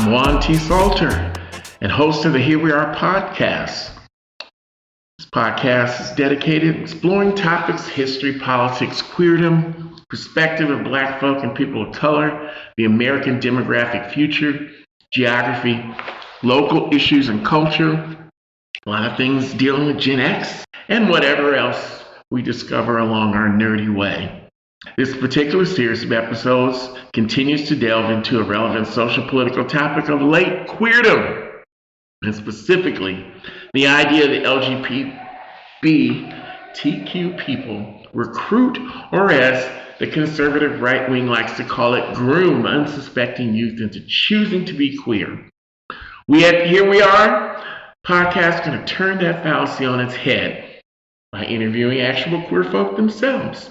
I'm Juan T. Salter and host of the Here We Are podcast. This podcast is dedicated to exploring topics, history, politics, queerdom, perspective of Black folk and people of color, the American demographic future, geography, local issues and culture, a lot of things dealing with Gen X, and whatever else we discover along our nerdy way. This particular series of episodes continues to delve into a relevant social political topic of late queerdom, and specifically the idea that LGBTQ people recruit, or as the conservative right wing likes to call it, groom unsuspecting youth into choosing to be queer. Here We Are podcast going to turn that fallacy on its head by interviewing actual queer folk themselves.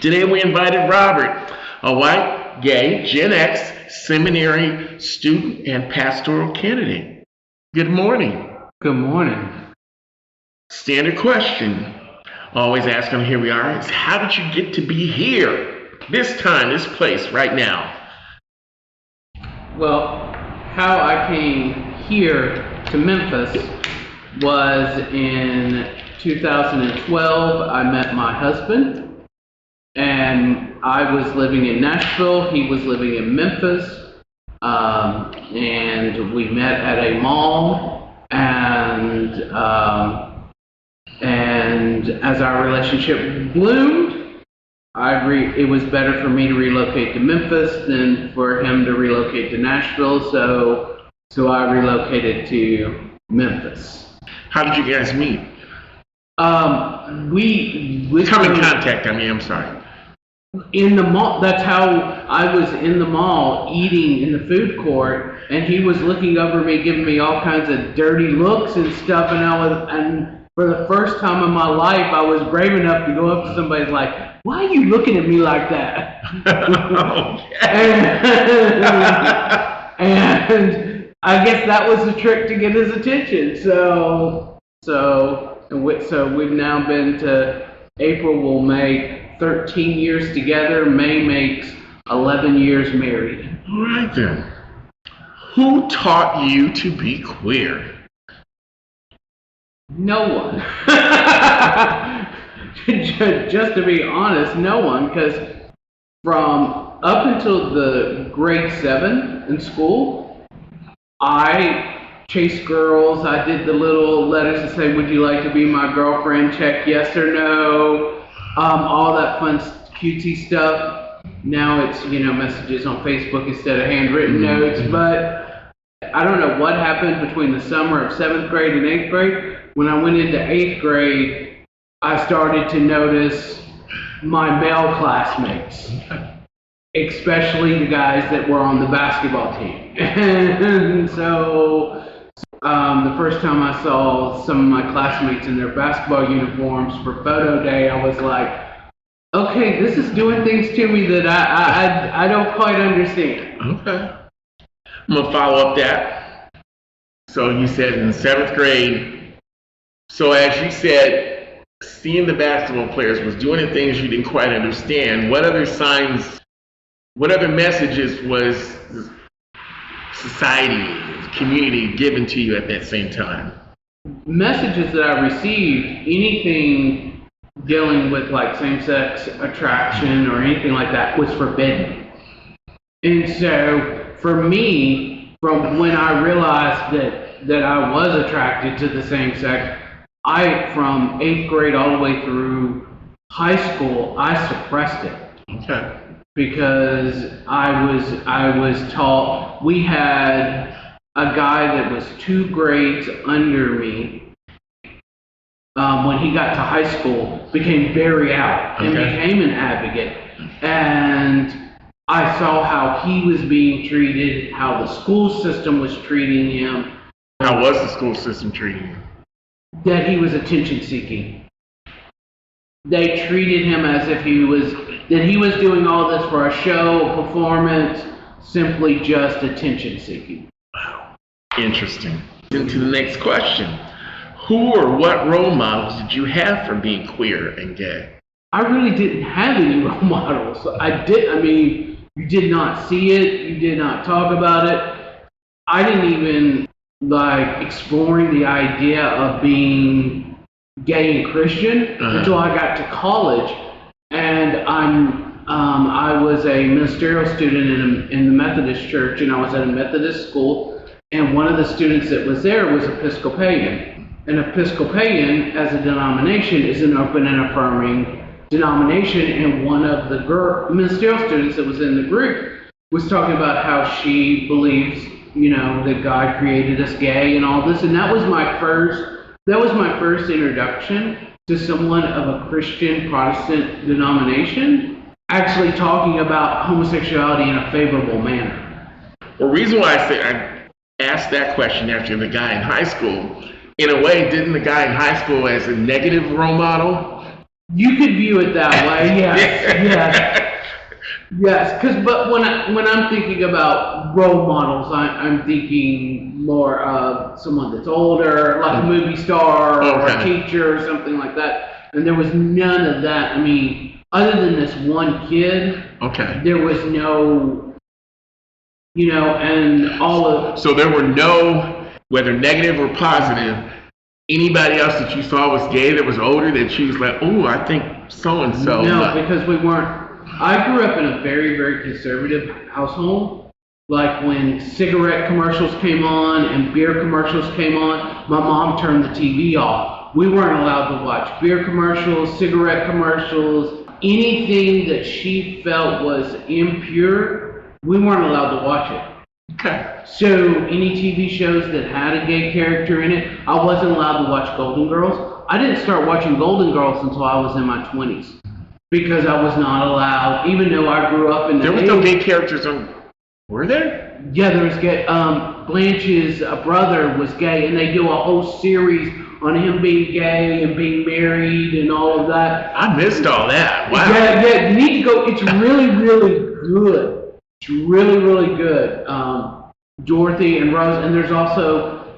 Today we invited Robert, a white, gay, Gen X, seminary student and pastoral candidate. Good morning. Good morning. Standard question, always ask on Here We Are, is how did you get to be here, this time, this place, right now? Well, how I came here to Memphis was in 2012. I met my husband. And I was living in Nashville, he was living in Memphis, and we met at a mall, and as our relationship bloomed, it was better for me to relocate to Memphis than for him to relocate to Nashville, so I relocated to Memphis. How did you guys meet? We come in contact, I'm sorry. In the mall, that's how I was in the mall eating in the food court, and he was looking over me, giving me all kinds of dirty looks and stuff, and for the first time in my life, I was brave enough to go up to somebody like, why are you looking at me like that? and I guess that was the trick to get his attention. So we've now been to, April will make 13 years together. May makes 11 years married. All right then. Who taught you to be queer? No one. Just to be honest, no one, because from up until the grade 7 in school, I chased girls. I did the little letters that say, would you like to be my girlfriend? Check yes or no. All that fun, cutesy stuff. Now it's, messages on Facebook instead of handwritten notes. But I don't know what happened between the summer of 7th grade and 8th grade. When I went into 8th grade, I started to notice my male classmates, especially the guys that were on the basketball team. And so the first time I saw some of my classmates in their basketball uniforms for photo day, I was like, okay, this is doing things to me that I don't quite understand. Okay. I'm going to follow up that. So you said in 7th grade, so as you said, seeing the basketball players was doing the things you didn't quite understand. What other signs, what other messages was society, community given to you at that same time? Messages that I received, anything dealing with like same-sex attraction or anything like that was forbidden. And so for me, from when I realized that I was attracted to the same sex, from 8th grade all the way through high school, I suppressed it. Okay. Because I was taught, we had a guy that was 2 grades under me, when he got to high school, became very out and became an advocate. And I saw how he was being treated, how the school system was treating him. How was the school system treating him? That he was attention seeking. They treated him as if he was doing all this for a show, a performance, simply just attention seeking. Wow. Interesting. Into the next question. Who or what role models did you have for being queer and gay? I really didn't have any role models. You did not see it. You did not talk about it. I didn't even like exploring the idea of being gay and Christian until I got to college, and I was a ministerial student in the Methodist church, and I was at a Methodist school, and one of the students that was there was Episcopalian. And Episcopalian, as a denomination, is an open and affirming denomination, and one of the ministerial students that was in the group was talking about how she believes, that God created us gay and all this, and that was my first introduction to someone of a Christian Protestant denomination actually talking about homosexuality in a favorable manner. The reason why I asked that question after the guy in high school, in a way, didn't the guy in high school as a negative role model? You could view it that way, yes. But when I'm thinking about role models, I'm thinking more of someone that's older, like a movie star or a teacher or something like that. And there was none of that. I mean, other than this one kid, there was no, and all of. So there were no, whether negative or positive, anybody else that you saw was gay that was older that you was like, oh, I think so and so. No, because we weren't. I grew up in a very, very conservative household. Like when cigarette commercials came on and beer commercials came on, my mom turned the TV off. We weren't allowed to watch beer commercials, cigarette commercials, anything that she felt was impure, we weren't allowed to watch it. Okay. So any TV shows that had a gay character in it, I wasn't allowed to watch Golden Girls. I didn't start watching Golden Girls until I was in my 20s. Because I was not allowed, even though I grew up in the. There was no gay characters on. Were there? Yeah, there was gay. Blanche's brother was gay, and they do a whole series on him being gay and being married and all of that. I missed all that. Wow. Yeah, you need to go. It's really, really good. It's really, really good. Dorothy and Rose, and there's also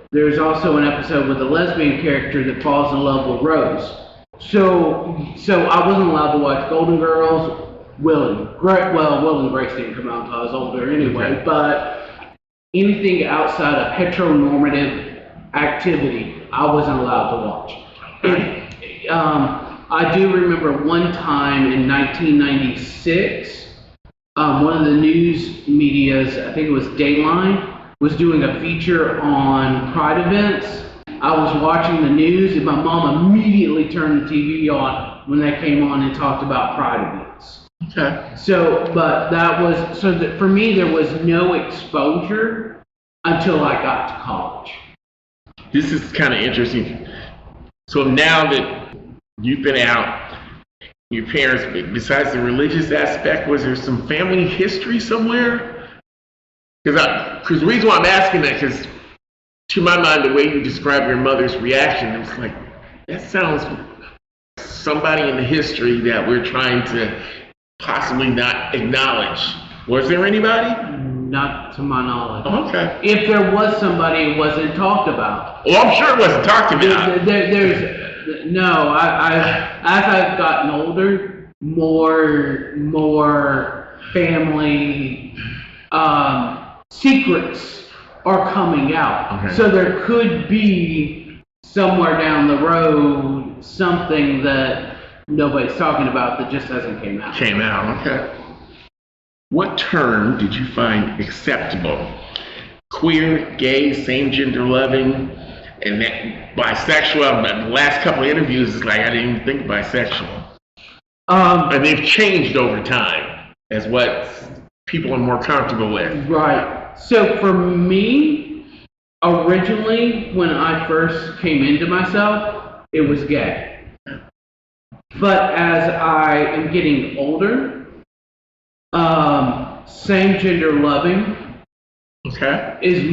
an episode with a lesbian character that falls in love with Rose. So I wasn't allowed to watch Golden Girls, Will and Grace didn't come out until I was older anyway, but anything outside of heteronormative activity, I wasn't allowed to watch. I do remember one time in 1996, one of the news medias, I think it was Dateline, was doing a feature on Pride events. I was watching the news and my mom immediately turned the TV on when they came on and talked about Pride events. Okay. For me, there was no exposure until I got to college. This is kind of interesting. So now that you've been out, your parents, besides the religious aspect, was there some family history somewhere? Because the reason why I'm asking that, because to my mind, the way you describe your mother's reaction, it was like, that sounds somebody in the history that we're trying to possibly not acknowledge. Was there anybody? Not to my knowledge. Okay. If there was somebody, it wasn't talked about. Well, I'm sure it wasn't talked about. As I've gotten older, more family secrets are coming out. Okay. So there could be somewhere down the road something that nobody's talking about that just hasn't came out. Okay. What term did you find acceptable? Queer, gay, same-gender loving, and that bisexual? The last couple of interviews, it's like I didn't even think bisexual. And they've changed over time as what people are more comfortable with. Right. So for me, originally, when I first came into myself, it was gay. But as I am getting older, same-gender loving is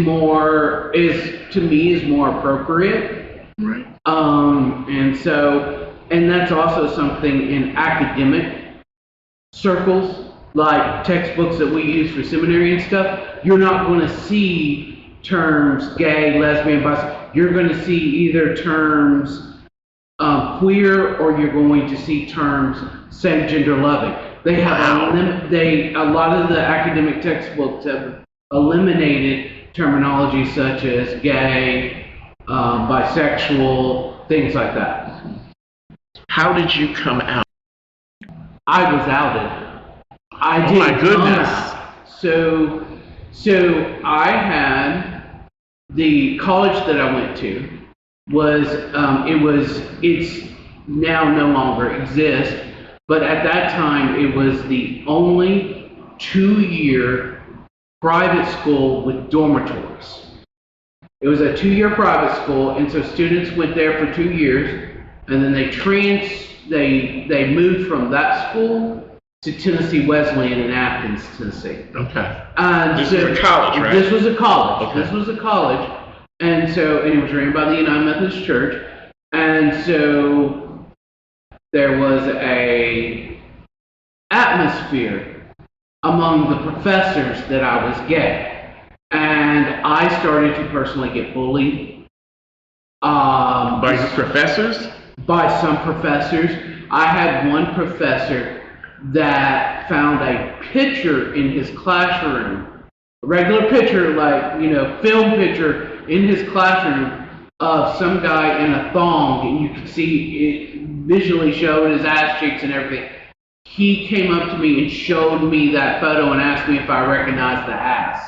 more appropriate. Right. And that's also something in academic circles, like textbooks that we use for seminary and stuff. You're not going to see terms gay, lesbian, bisexual. You're going to see either terms queer, or you're going to see terms same-gender loving. They have a lot of the academic textbooks have eliminated terminology such as gay, bisexual, things like that. How did you come out? I was outed. I Oh didn't my goodness. come out. So I had the college that I went to was it's now no longer exists, but at that time it was the only 2-year private school with dormitories. It was a 2-year private school, and so students went there for 2 years, and then they moved from that school to Tennessee Wesleyan in Athens, Tennessee. Okay. And This was a college, right? This was a college. Okay. This was a college, and it was ran by the United Methodist Church, and so there was a atmosphere among the professors that I was gay, and I started to personally get bullied. By professors? By some professors. I had one professor that found a picture in his classroom, a regular picture, like, film picture in his classroom of some guy in a thong, and you could see it visually showed his ass cheeks and everything. He came up to me and showed me that photo and asked me if I recognized the ass.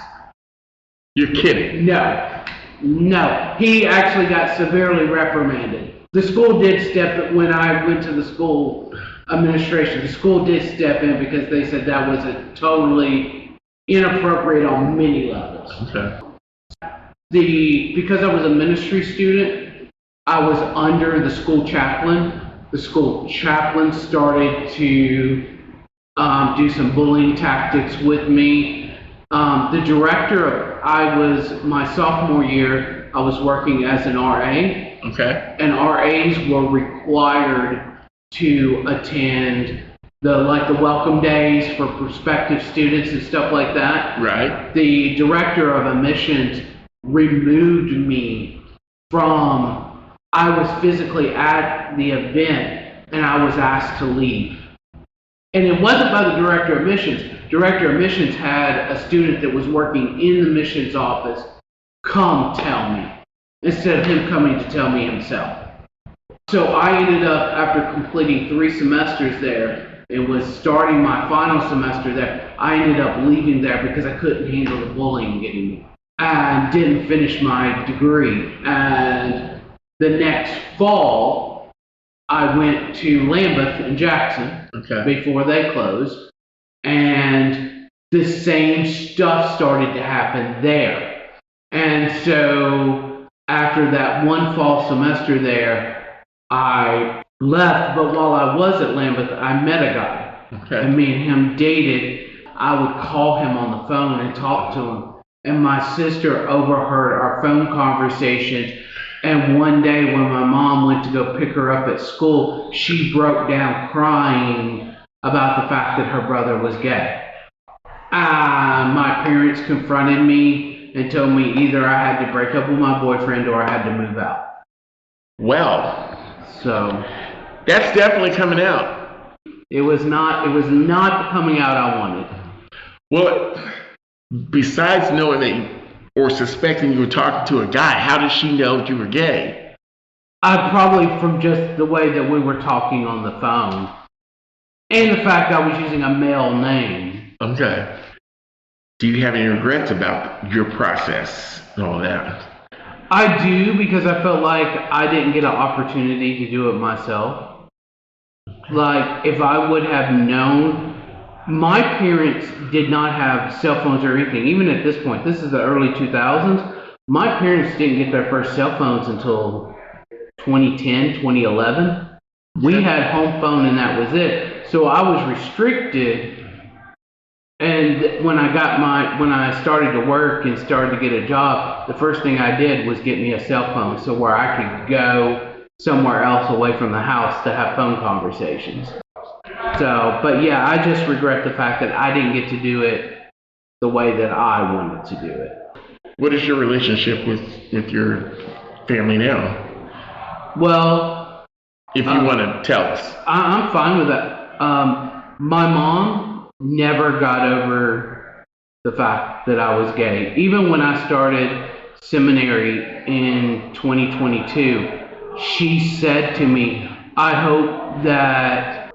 You're kidding. No. He actually got severely reprimanded. The school did when I went to the school administration, the school did step in because they said that was a totally inappropriate on many levels. Okay. Because I was a ministry student, I was under the school chaplain. The school chaplain started to do some bullying tactics with me. The director, my sophomore year, I was working as an RA. Okay. And RAs were required to attend the welcome days for prospective students and stuff like that. Right. The director of admissions removed me I was physically at the event and I was asked to leave. And it wasn't by the director of admissions. Director of admissions had a student that was working in the admissions office come tell me, instead of him coming to tell me himself. So I ended up, after completing 3 semesters there, it was starting my final semester there, I ended up leaving there because I couldn't handle the bullying anymore. And didn't finish my degree. And the next fall, I went to Lambeth and Jackson before they closed, and the same stuff started to happen there. And so after that one fall semester there, I left, but while I was at Lambeth, I met a guy. Okay. And me and him dated. I would call him on the phone and talk to him. And my sister overheard our phone conversation. And one day when my mom went to go pick her up at school, she broke down crying about the fact that her brother was gay. My parents confronted me and told me either I had to break up with my boyfriend or I had to move out. Well, so that's definitely coming out. It was not the coming out I wanted. Well, besides knowing that or suspecting you were talking to a guy, how did she know that you were gay? Probably from just the way that we were talking on the phone. And the fact I was using a male name. Okay. Do you have any regrets about your process and all that? I do, because I felt like I didn't get an opportunity to do it myself. Like, if I would have known, my parents did not have cell phones or anything. Even at this point, this is the early 2000s, my parents didn't get their first cell phones until 2010, 2011. We had home phone and that was it. So I was restricted. And when I started to work and started to get a job, the first thing I did was get me a cell phone so where I could go somewhere else away from the house to have phone conversations. So, but yeah, I just regret the fact that I didn't get to do it the way that I wanted to do it. What is your relationship with your family now? Well, if you want to tell us. I'm fine with that. My mom never got over the fact that I was gay. Even when I started seminary in 2022, she said to me, I hope that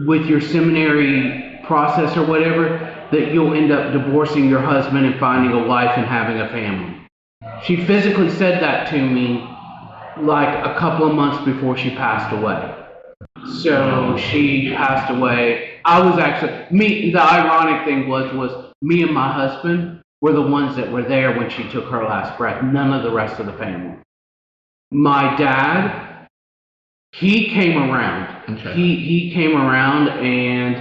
with your seminary process or whatever, that you'll end up divorcing your husband and finding a wife and having a family. She physically said that to me like a couple of months before she passed away. So she passed away. I was actually, the ironic thing was me and my husband were the ones that were there when she took her last breath. None of the rest of the family. My dad, he came around. Okay. He came around and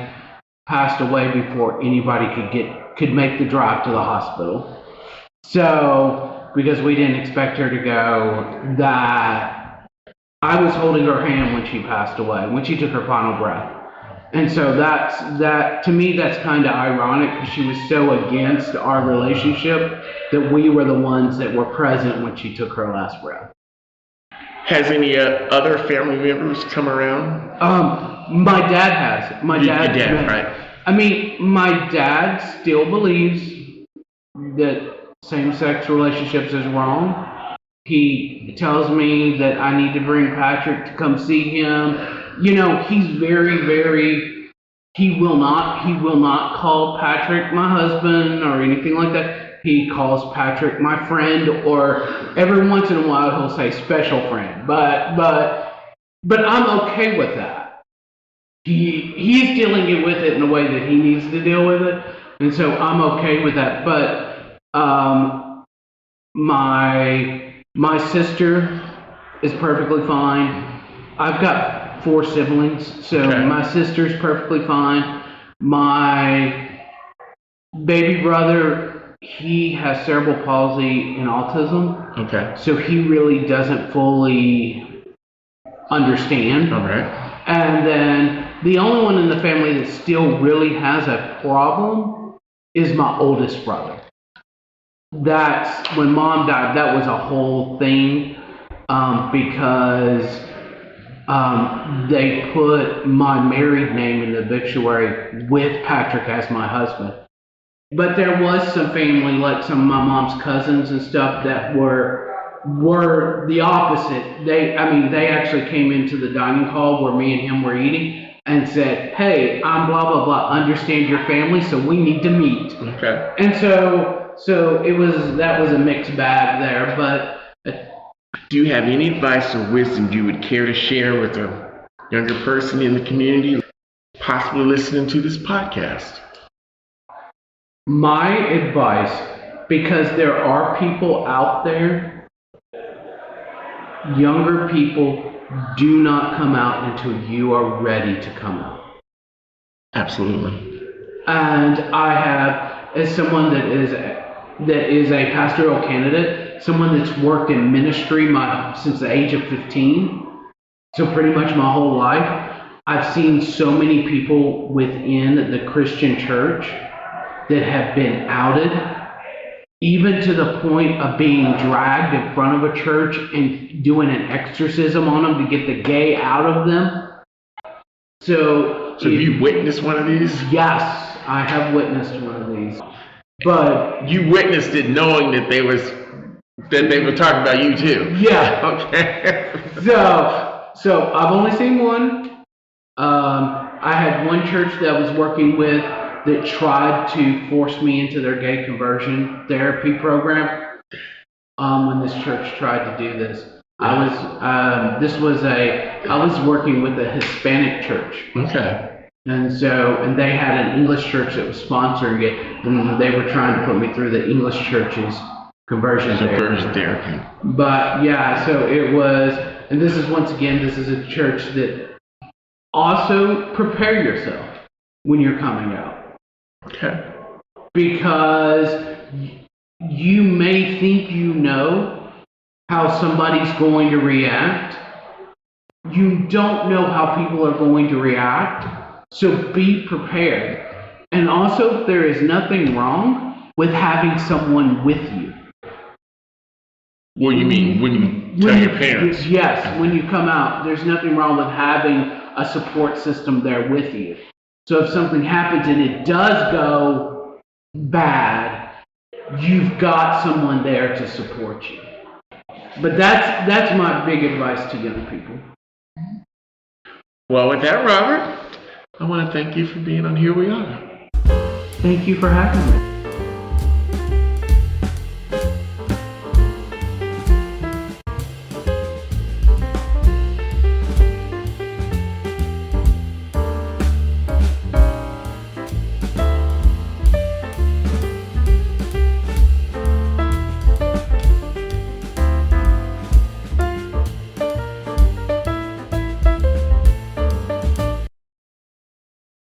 passed away before anybody could make the drive to the hospital. So, because we didn't expect her to go, that I was holding her hand when she passed away, when she took her final breath. And so that to me, that's kind of ironic because she was so against our relationship that we were the ones that were present when she took her last breath. Has any other family members come around? My dad has. My dad, right? I mean, my dad still believes that same-sex relationships is wrong. He tells me that I need to bring Patrick to come see him. You know, he's very, very, he will not call Patrick my husband or anything like that. He calls Patrick my friend, or every once in a while he'll say special friend. But I'm okay with that. He's dealing with it in the way that he needs to deal with it, and so I'm okay with that. But my sister is perfectly fine. I've got 4 siblings, so okay. My sister's perfectly fine. My baby brother, he has cerebral palsy and autism. Okay. So he really doesn't fully understand. All right. And then the only one in the family that still really has a problem is my oldest brother. That's when Mom died, that was a whole thing because they put my married name in the obituary with Patrick as my husband. But there was some family, like some of my mom's cousins and stuff, that were the opposite. They actually came into the dining hall where me and him were eating and said, "Hey, I'm blah blah blah. Understand your family, so we need to meet." Okay. And so that was a mixed bag there. But do you have any advice or wisdom you would care to share with a younger person in the community, possibly listening to this podcast? My advice, because there are people out there, younger people, do not come out until you are ready to come out. Absolutely. And I have, as someone that is a pastoral candidate, someone that's worked in ministry since the age of 15, so pretty much my whole life, I've seen so many people within the Christian church that have been outed, even to the point of being dragged in front of a church and doing an exorcism on them to get the gay out of them. So have you witnessed one of these? Yes, I have witnessed one of these. But you witnessed it knowing that they were talking about you too. Yeah. Okay. So I've only seen one. I had one church that I was working with that tried to force me into their gay conversion therapy program. When this church tried to do this, I was working with a Hispanic church. Okay. And they had an English church that was sponsoring it, and they were trying to put me through the English church's conversion therapy. But yeah, so it was, and this is a church that also prepare yourself when you're coming out. Okay. Because you may think you know how somebody's going to react. You don't know how people are going to react, so be prepared. And also, there is nothing wrong with having someone with you. What do you mean? When you tell your parents? Yes, when you come out, there's nothing wrong with having a support system there with you. So if something happens and it does go bad, you've got someone there to support you. But that's my big advice to young people. Well, with that, Robert, I want to thank you for being on Here We Are. Thank you for having me.